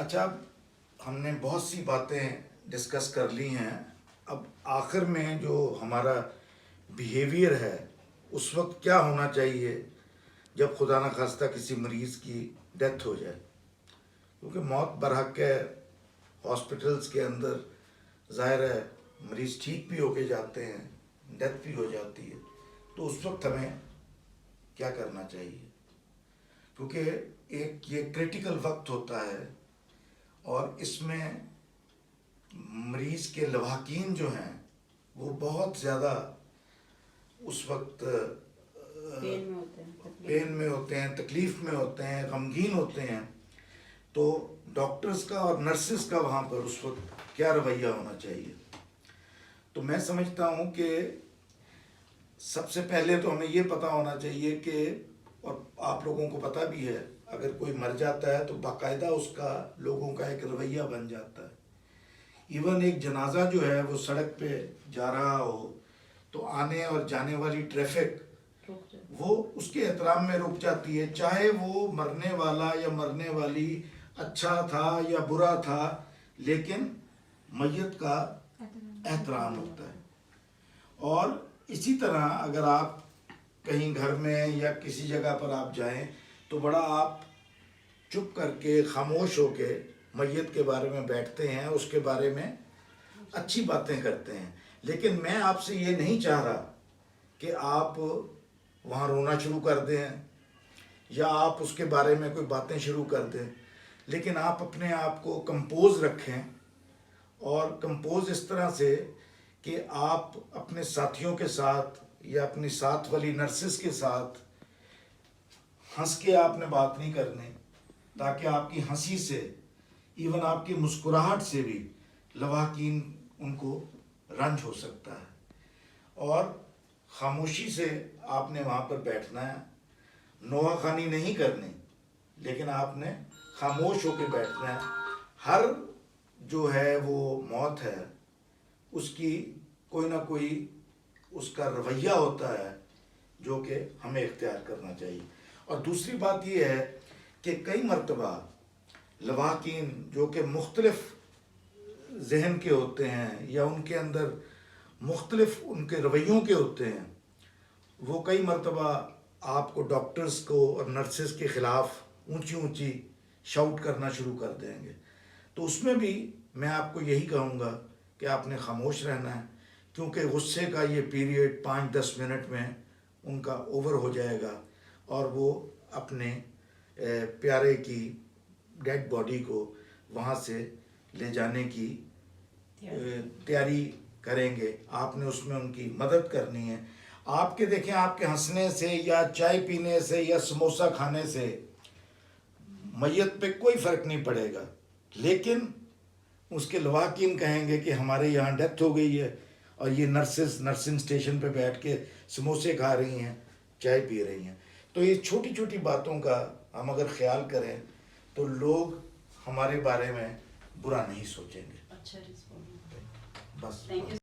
اچھا، ہم نے بہت سی باتیں ڈسکس کر لی ہیں. اب آخر میں جو ہمارا بیہیویئر ہے اس وقت کیا ہونا چاہیے جب خدا نخواستہ کسی مریض کی ڈیتھ ہو جائے، کیونکہ موت برحق ہے. ہاسپٹلس کے اندر ظاہر ہے مریض ٹھیک بھی ہو کے جاتے ہیں، ڈیتھ بھی ہو جاتی ہے. تو اس وقت ہمیں کیا کرنا چاہیے؟ کیونکہ ایک یہ کریٹیکل وقت ہوتا ہے اور اس میں مریض کے لواحقین جو ہیں وہ بہت زیادہ اس وقت پین میں ہوتے ہیں، تکلیف میں ہوتے ہیں، غمگین ہوتے ہیں. تو ڈاکٹرز کا اور نرسز کا وہاں پر اس وقت کیا رویہ ہونا چاہیے؟ تو میں سمجھتا ہوں کہ سب سے پہلے تو ہمیں یہ پتہ ہونا چاہیے کہ، اور آپ لوگوں کو پتہ بھی ہے، اگر کوئی مر جاتا ہے تو باقاعدہ اس کا لوگوں کا ایک رویہ بن جاتا ہے. ایون ایک جنازہ جو ہے وہ سڑک پہ جا رہا ہو تو آنے اور جانے والی ٹریفک وہ اس کے احترام میں رک جاتی ہے، چاہے وہ مرنے والا یا مرنے والی اچھا تھا یا برا تھا، لیکن میت کا احترام ہوتا ہے. اور اسی طرح اگر آپ کہیں گھر میں یا کسی جگہ پر آپ جائیں تو بڑا آپ چپ کر کے خاموش ہو کے میت کے بارے میں بیٹھتے ہیں، اس کے بارے میں اچھی باتیں کرتے ہیں. لیکن میں آپ سے یہ نہیں چاہ رہا کہ آپ وہاں رونا شروع کر دیں یا آپ اس کے بارے میں کوئی باتیں شروع کر دیں، لیکن آپ اپنے آپ کو کمپوز رکھیں. اور کمپوز اس طرح سے کہ آپ اپنے ساتھیوں کے ساتھ یا اپنی ساتھ والی نرسز کے ساتھ ہنس کے آپ نے بات نہیں کرنی، تاکہ آپ کی ہنسی سے، ایون آپ کی مسکراہٹ سے بھی لواحقین ان کو رنج ہو سکتا ہے. اور خاموشی سے آپ نے وہاں پر بیٹھنا ہے، نوحہ خوانی نہیں کرنی، لیکن آپ نے خاموش ہو کے بیٹھنا ہے. ہر جو ہے وہ موت ہے اس کی کوئی نہ کوئی اس کا رویہ ہوتا ہے جو کہ ہمیں اختیار کرنا چاہیے. اور دوسری بات یہ ہے کہ کئی مرتبہ لواحقین جو کہ مختلف ذہن کے ہوتے ہیں یا ان کے اندر مختلف ان کے رویوں کے ہوتے ہیں، وہ کئی مرتبہ آپ کو ڈاکٹرز کو اور نرسز کے خلاف اونچی اونچی شاؤٹ کرنا شروع کر دیں گے. تو اس میں بھی میں آپ کو یہی کہوں گا کہ آپ نے خاموش رہنا ہے، کیونکہ غصے کا یہ پیریڈ 5-10 منٹ میں ان کا اوور ہو جائے گا اور وہ اپنے پیارے کی ڈیڈ باڈی کو وہاں سے لے جانے کی تیاری کریں گے. آپ نے اس میں ان کی مدد کرنی ہے. آپ کے دیکھیں، آپ کے ہنسنے سے یا چائے پینے سے یا سموسہ کھانے سے میت پہ کوئی فرق نہیں پڑے گا، لیکن اس کے لواحقین کہیں گے کہ ہمارے یہاں ڈیتھ ہو گئی ہے اور یہ نرسز نرسنگ اسٹیشن پہ بیٹھ کے سموسے کھا رہی ہیں، چائے پی رہی ہیں. تو یہ چھوٹی چھوٹی باتوں کا ہم اگر خیال کریں تو لوگ ہمارے بارے میں برا نہیں سوچیں گے. بس.